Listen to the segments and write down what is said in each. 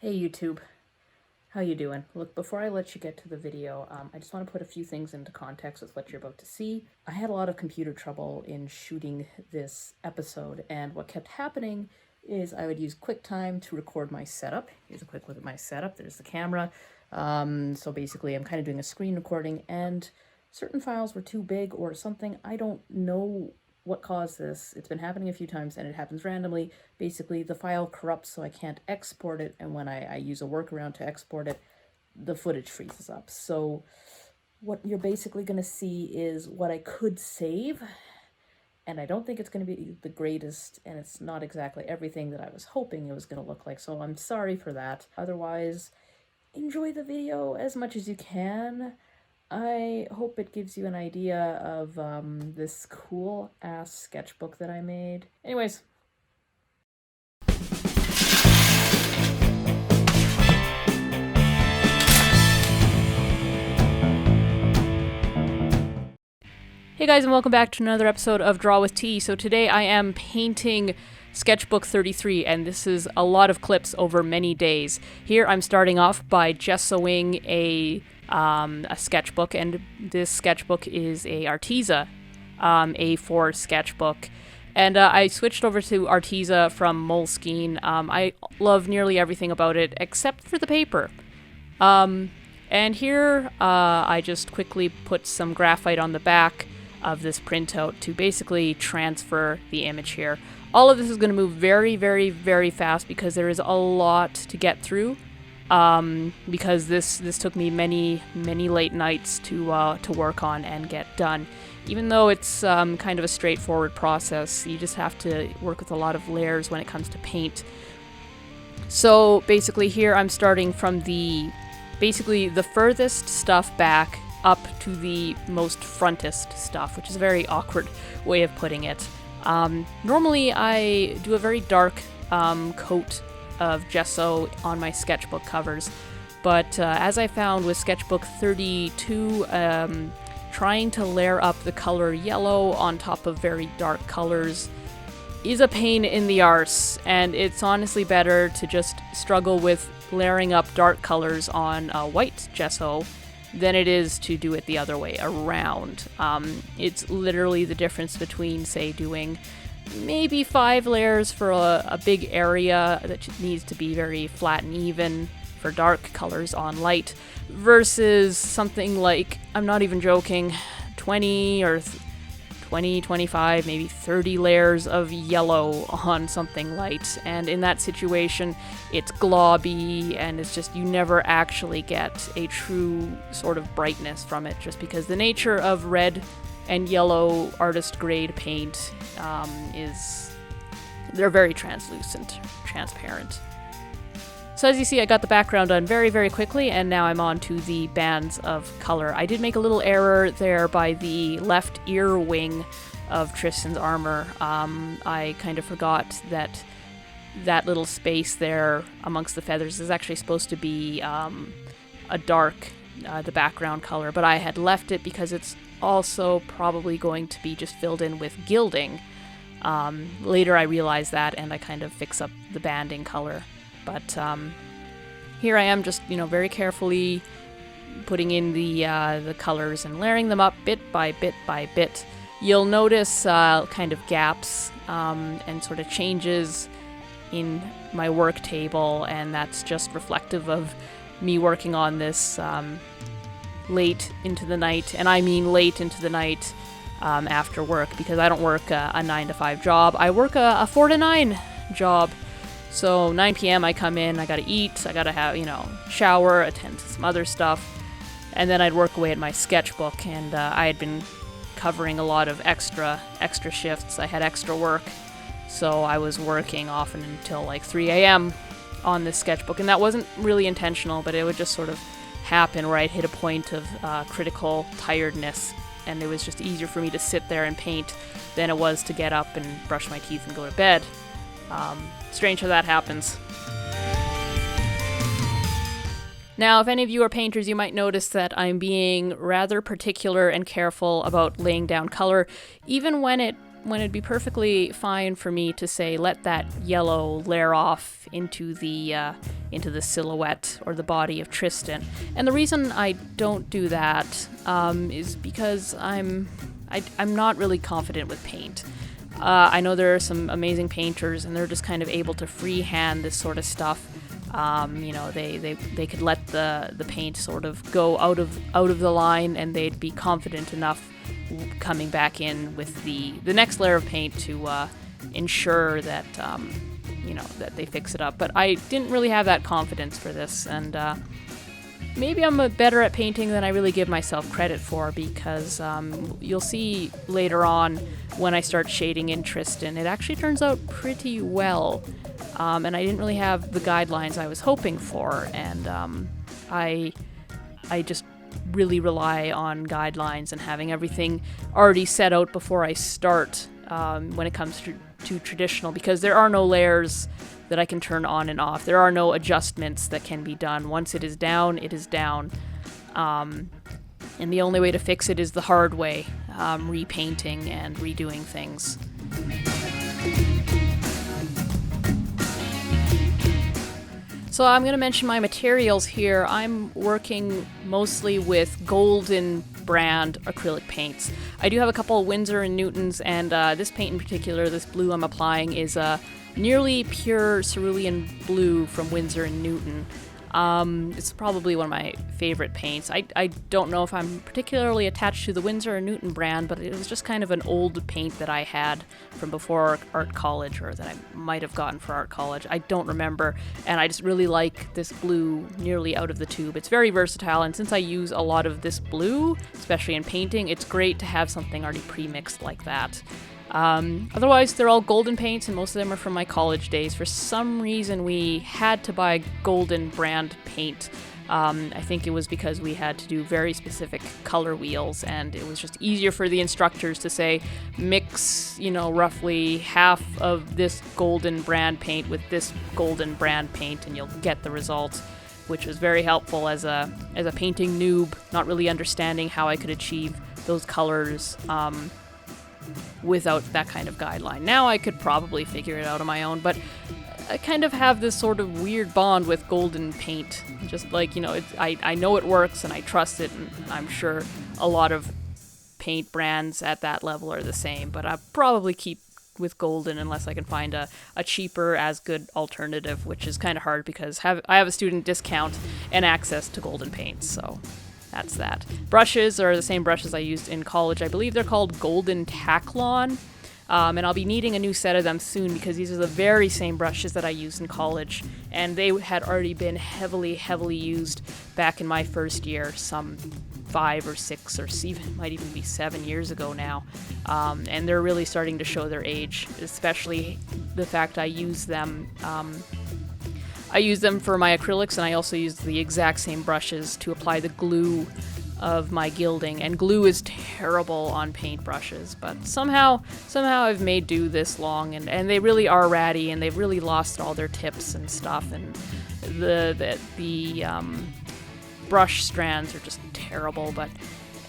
Hey YouTube, how you doing? Look, before I let you get to the video, I just want to put a few things into context with what you're about to see. I had a lot of computer trouble in shooting this episode, and what kept happening is I would use QuickTime to record my setup. Here's a quick look at my setup. There's the camera. So basically I'm kind of doing a screen recording, and certain files were too big or something. I don't know what caused this. It's been happening a few times and it happens randomly. Basically, the file corrupts so I can't export it, and when I use a workaround to export it, the footage freezes up. So what you're basically going to see is what I could save, and I don't think it's going to be the greatest, and it's not exactly everything that I was hoping it was going to look like, so I'm sorry for that. Otherwise, enjoy the video as much as you can. I hope it gives you an idea of this cool-ass sketchbook that I made. Anyways. Hey guys, and welcome back to another episode of Draw with T. So today I am painting Sketchbook 33, and this is a lot of clips over many days. Here I'm starting off by gessoing a sketchbook, and this sketchbook is a Arteza A4 sketchbook. And I switched over to Arteza from Moleskine. I love nearly everything about it except for the paper. And here I just quickly put some graphite on the back of this printout to basically transfer the image here. All of this is going to move very, very, very fast because there is a lot to get through. Because this took me many late nights to work on and get done. Even though it's kind of a straightforward process, you just have to work with a lot of layers when it comes to paint. So basically here I'm starting from the furthest stuff back up to the most frontest stuff, which is a very awkward way of putting it. Normally I do a very dark coat of gesso on my sketchbook covers, but as I found with Sketchbook 32, trying to layer up the color yellow on top of very dark colors is a pain in the arse, and it's honestly better to just struggle with layering up dark colors on white gesso than it is to do it the other way around. It's literally the difference between, say, doing maybe 5 layers for a big area that needs to be very flat and even for dark colors on light versus something like, I'm not even joking, 20 or 25, maybe 30 layers of yellow on something light. And in that situation, it's globby, and it's just, you never actually get a true sort of brightness from it, just because the nature of red and yellow artist grade paint they're very translucent, transparent. So as you see, I got the background done very, very quickly, and now I'm on to the bands of color. I did make a little error there by the left ear wing of Tristan's armor. I kind of forgot that little space there amongst the feathers is actually supposed to be a dark, the background color, but I had left it because it's also probably going to be just filled in with gilding. Later I realized that, and I kind of fix up the banding color. But here I am, just very carefully putting in the colors and layering them up bit by bit by bit. You'll notice kind of gaps and sort of changes in my work table, and that's just reflective of me working on this late into the night, and I mean late into the night after work, because I don't work a 9-to-5 job. I work a 4 to 9 job. So 9 p.m. I come in, I gotta eat, I gotta have, shower, attend to some other stuff, and then I'd work away at my sketchbook, and I had been covering a lot of extra shifts. I had extra work, so I was working often until like 3 a.m. on this sketchbook, and that wasn't really intentional, but it would just sort of happen where I'd hit a point of critical tiredness, and it was just easier for me to sit there and paint than it was to get up and brush my teeth and go to bed. Strange how that happens. Now, if any of you are painters, you might notice that I'm being rather particular and careful about laying down color, even when it when it'd be perfectly fine for me to say, let that yellow layer off into the silhouette or the body of Tristan. And the reason I don't do that is because I'm not really confident with paint. I know there are some amazing painters, and they're just kind of able to freehand this sort of stuff. They could let the paint sort of go out of the line, and they'd be confident enough coming back in with the next layer of paint to ensure that that they fix it up. But I didn't really have that confidence for this, and maybe I'm better at painting than I really give myself credit for, because you'll see later on when I start shading in Tristan, it actually turns out pretty well. And I didn't really have the guidelines I was hoping for, and I just really rely on guidelines and having everything already set out before I start when it comes to traditional, because there are no layers that I can turn on and off. There are no adjustments that can be done. Once it is down, it is down. And the only way to fix it is the hard way, repainting and redoing things. So I'm going to mention my materials here. I'm working mostly with Golden brand acrylic paints. I do have a couple of Winsor & Newtons, and this paint in particular, this blue I'm applying, is a nearly pure cerulean blue from Winsor & Newton. It's probably one of my favorite paints. I don't know if I'm particularly attached to the Winsor & Newton brand, but it was just kind of an old paint that I had from before art college, or that I might have gotten for art college. I don't remember, and I just really like this blue nearly out of the tube. It's very versatile, and since I use a lot of this blue, especially in painting, it's great to have something already pre-mixed like that. Otherwise, they're all Golden paints, and most of them are from my college days. For some reason, we had to buy Golden brand paint. I think it was because we had to do very specific color wheels, and it was just easier for the instructors to say, mix, roughly half of this Golden brand paint with this Golden brand paint, and you'll get the result, which was very helpful as a painting noob, not really understanding how I could achieve those colors, without that kind of guideline. Now I could probably figure it out on my own, but I kind of have this sort of weird bond with Golden paint. Just like, I know it works and I trust it, and I'm sure a lot of paint brands at that level are the same, but I'll probably keep with Golden unless I can find a cheaper as good alternative, which is kind of hard because I have a student discount and access to Golden paints, so that's that. Brushes are the same brushes I used in college. I believe they're called Golden Taklon, and I'll be needing a new set of them soon because these are the very same brushes that I used in college, and they had already been heavily used back in my first year, some 5 or 6 or might even be 7 years ago now, and they're really starting to show their age, especially the fact I use them. I use them for my acrylics, and I also use the exact same brushes to apply the glue of my gilding. And glue is terrible on paint brushes, but somehow I've made do this long, and they really are ratty, and they've really lost all their tips and stuff, and the brush strands are just terrible, but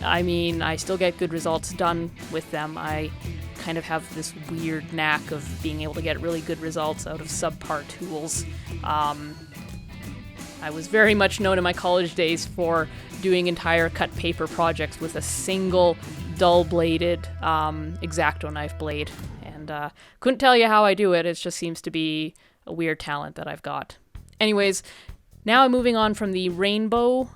I mean, I still get good results done with them. I kind of have this weird knack of being able to get really good results out of subpar tools. I was very much known in my college days for doing entire cut paper projects with a single dull-bladed X-Acto knife blade, and couldn't tell you how I do it. It just seems to be a weird talent that I've got. Anyways, now I'm moving on from the rainbow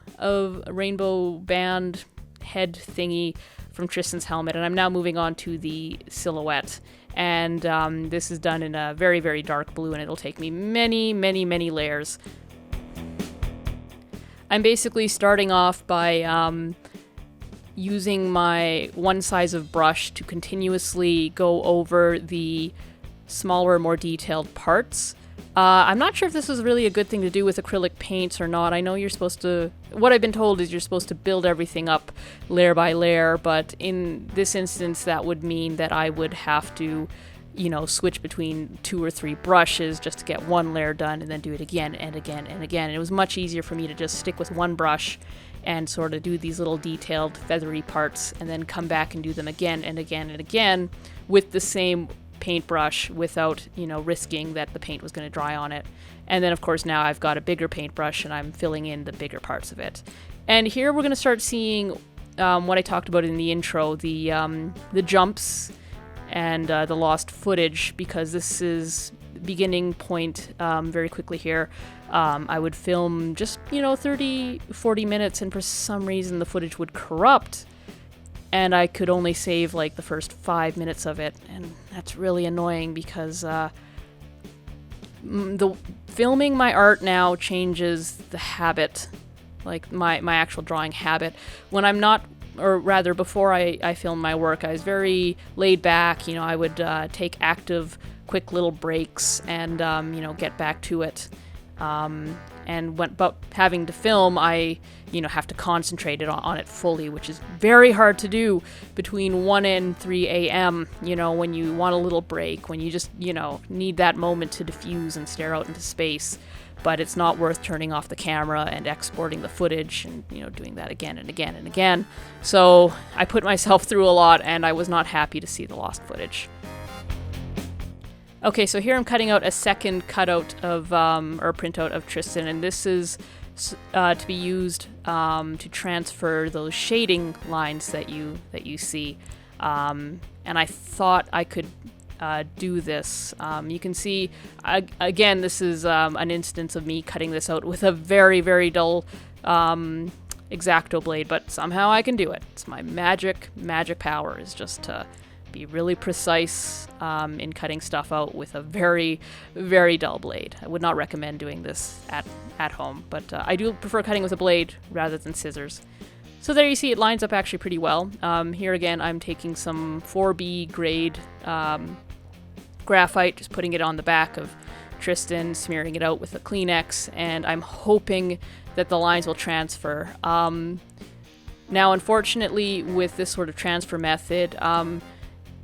band head thingy from Tristan's helmet, and I'm now moving on to the silhouette. And this is done in a very, very dark blue, and it'll take me many, many, many layers. I'm basically starting off by using my one size of brush to continuously go over the smaller, more detailed parts. I'm not sure if this is really a good thing to do with acrylic paints or not. I know you're supposed to... What I've been told is you're supposed to build everything up layer by layer, but in this instance that would mean that I would have to, switch between 2 or 3 brushes just to get one layer done and then do it again and again and again. And it was much easier for me to just stick with one brush and sort of do these little detailed feathery parts and then come back and do them again and again and again with the same paintbrush without, risking that the paint was going to dry on it. And then of course now I've got a bigger paintbrush and I'm filling in the bigger parts of it. And here we're going to start seeing what I talked about in the intro, the jumps and the lost footage, because this is beginning point very quickly here. I would film just 30-40 minutes, and for some reason the footage would corrupt and I could only save like the first 5 minutes of it, and that's really annoying because the filming my art now changes the habit, like my actual drawing habit. When I'm not, or rather before I film my work, I was very laid back. I would take active quick little breaks and get back to it. But having to film, I have to concentrate on it fully, which is very hard to do between 1 and 3 a.m. When you want a little break, when you just need that moment to diffuse and stare out into space. But it's not worth turning off the camera and exporting the footage and doing that again and again and again. So I put myself through a lot, and I was not happy to see the lost footage. Okay, so here I'm cutting out a second cutout of, or printout of Tristan, and this is to be used to transfer those shading lines that you see. And I thought I could do this. You can see, again, this is an instance of me cutting this out with a very, very dull X-Acto blade, but somehow I can do it. It's my magic power, is just to be really precise in cutting stuff out with a very, very dull blade. I would not recommend doing this at home, but I do prefer cutting with a blade rather than scissors. So there you see it lines up actually pretty well. Here again, I'm taking some 4B grade graphite, just putting it on the back of Tristan, smearing it out with a Kleenex, and I'm hoping that the lines will transfer. Now, unfortunately, with this sort of transfer method,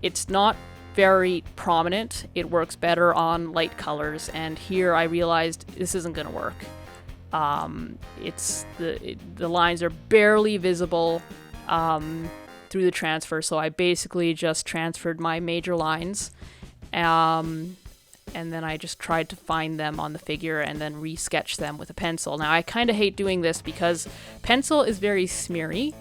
it's not very prominent. It works better on light colors, and here I realized this isn't going to work. It's the lines are barely visible through the transfer, so I basically just transferred my major lines, and then I just tried to find them on the figure and then re-sketch them with a pencil. Now, I kind of hate doing this because pencil is very smeary,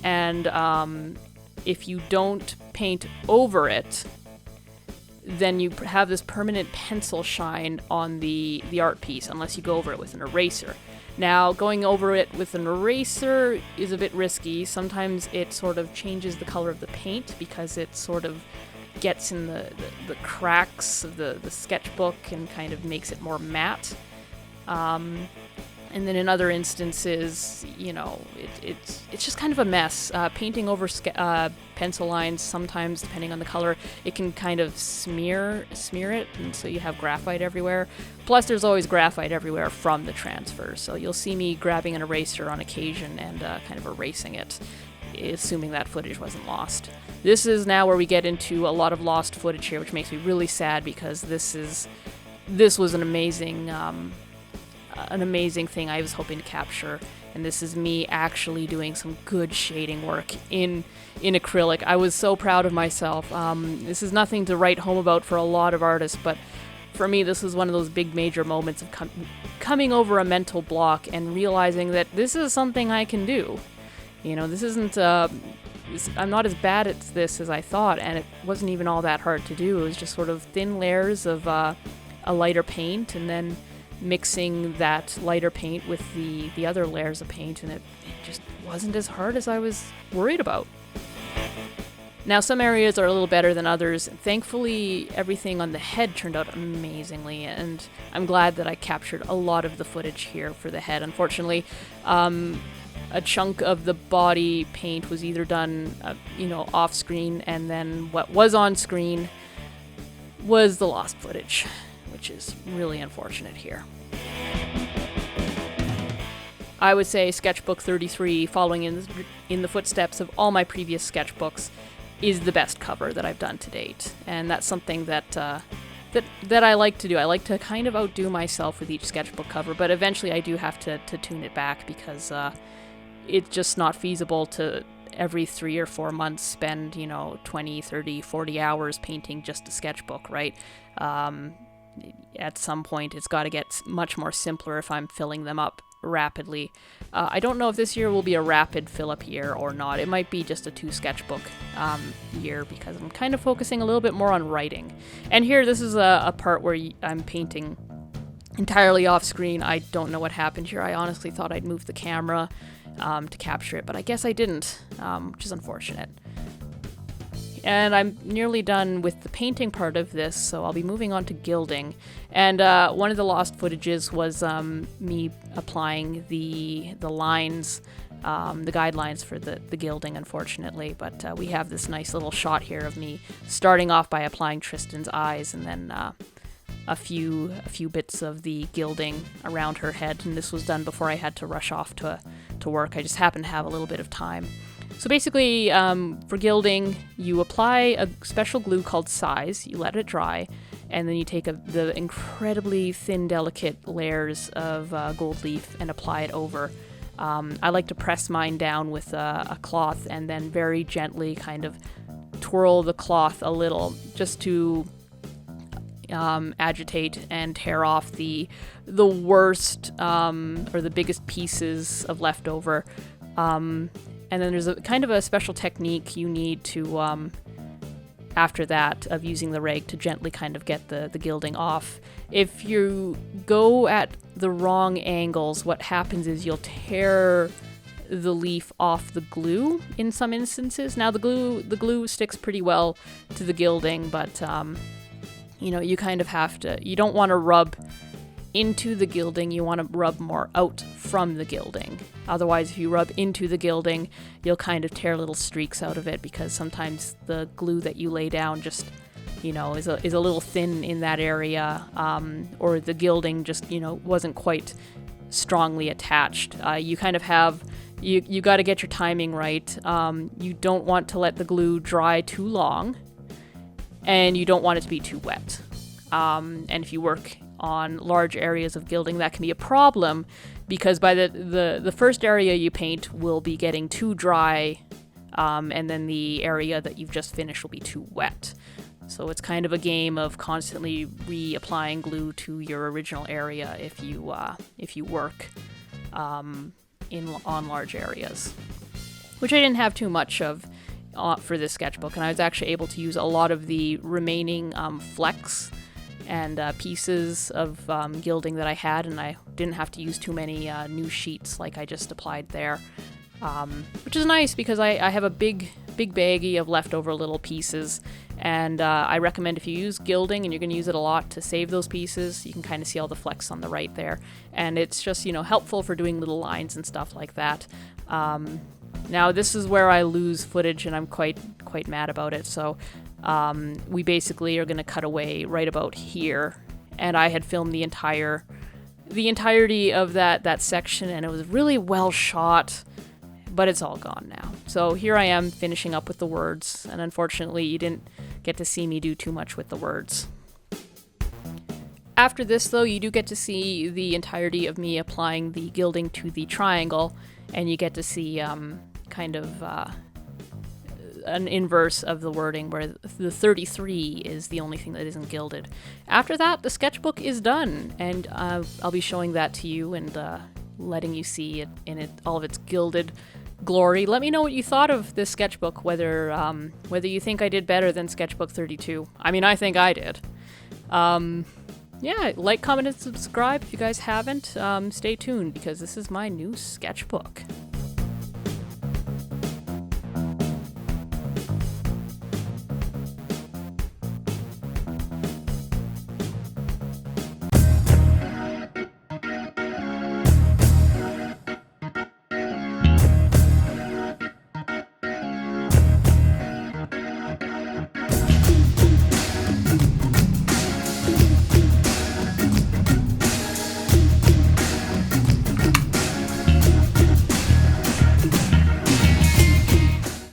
and if you don't paint over it, then you have this permanent pencil shine on the art piece, unless you go over it with an eraser. Now, going over it with an eraser is a bit risky. Sometimes it sort of changes the color of the paint because it sort of gets in the cracks of the sketchbook and kind of makes it more matte. And then in other instances, it's just kind of a mess. Painting over pencil lines, sometimes, depending on the color, it can kind of smear it, and so you have graphite everywhere. Plus, there's always graphite everywhere from the transfer, so you'll see me grabbing an eraser on occasion and kind of erasing it, assuming that footage wasn't lost. This is now where we get into a lot of lost footage here, which makes me really sad because this was an amazing thing I was hoping to capture, and this is me actually doing some good shading work in acrylic. I was so proud of myself. This is nothing to write home about for a lot of artists, but for me this is one of those big major moments of coming over a mental block and realizing that this is something I can do. This isn't I'm not as bad at this as I thought, and it wasn't even all that hard to do. It was just sort of thin layers of a lighter paint, and then mixing that lighter paint with the other layers of paint, and it just wasn't as hard as I was worried about. Now, some areas are a little better than others. Thankfully, everything on the head turned out amazingly, and I'm glad that I captured a lot of the footage here for the head. Unfortunately, a chunk of the body paint was either done, off screen, and then what was on screen was the lost footage, which is really unfortunate here. I would say Sketchbook 33, following in the footsteps of all my previous sketchbooks, is the best cover that I've done to date, and that's something that I like to do. I like to kind of outdo myself with each sketchbook cover, but eventually I do have to tune it back because it's just not feasible to every 3 or 4 months spend, 20, 30, 40 hours painting just a sketchbook, right? At some point, it's got to get much more simpler if I'm filling them up rapidly. I don't know if this year will be a rapid fill-up year or not. It might be just a 2 sketchbook year, because I'm kind of focusing a little bit more on writing. And here, this is a part where I'm painting entirely off screen. I don't know what happened here. I honestly thought I'd move the camera to capture it, but I guess I didn't, which is unfortunate. And I'm nearly done with the painting part of this, so I'll be moving on to gilding. And one of the lost footages was me applying the lines, the guidelines for the gilding, unfortunately. But we have this nice little shot here of me starting off by applying Tristan's eyes, and then a few bits of the gilding around her head. And this was done before I had to rush off to work. I just happened to have a little bit of time. So basically, for gilding, you apply a special glue called Size, you let it dry, and then you take the incredibly thin, delicate layers of gold leaf and apply it over. I like to press mine down with a cloth and then very gently kind of twirl the cloth a little, just to agitate and tear off the worst or the biggest pieces of leftover. And then there's a kind of a special technique you need to, after that, of using the rag to gently kind of get the gilding off. If you go at the wrong angles, what happens is you'll tear the leaf off the glue in some instances. Now the glue sticks pretty well to the gilding, but you kind of have to, you don't want to rub into the gilding, you want to rub more out from the gilding. Otherwise, if you rub into the gilding, you'll kind of tear little streaks out of it, because sometimes the glue that you lay down just, is a little thin in that area, or the gilding just, wasn't quite strongly attached. You kind of have, you got to get your timing right. You don't want to let the glue dry too long, and you don't want it to be too wet. And if you work on large areas of gilding, that can be a problem, because by the first area you paint will be getting too dry, and then the area that you've just finished will be too wet. So it's kind of a game of constantly reapplying glue to your original area if you work on large areas, which I didn't have too much of for this sketchbook, and I was actually able to use a lot of the remaining flecks and pieces of gilding that I had, and I didn't have to use too many new sheets like I just applied there, which is nice, because I have a big baggie of leftover little pieces, and I recommend, if you use gilding and you're going to use it a lot, to save those pieces. You can kind of see all the flecks on the right there, and it's just helpful for doing little lines and stuff like that. Now this is where I lose footage, and I'm quite mad about it. So we basically are going to cut away right about here, and I had filmed the entirety of that section, and it was really well shot, but it's all gone now. So here I am finishing up with the words, and unfortunately you didn't get to see me do too much with the words. After this, though, you do get to see the entirety of me applying the gilding to the triangle, and you get to see kind of an inverse of the wording, where the 33 is the only thing that isn't gilded. After that, the sketchbook is done, and I'll be showing that to you and letting you see it in all of its gilded glory. Let me know what you thought of this sketchbook, whether you think I did better than Sketchbook 32. I mean, I think I did. Yeah, like, comment, and subscribe if you guys haven't. Stay tuned, because this is my new sketchbook.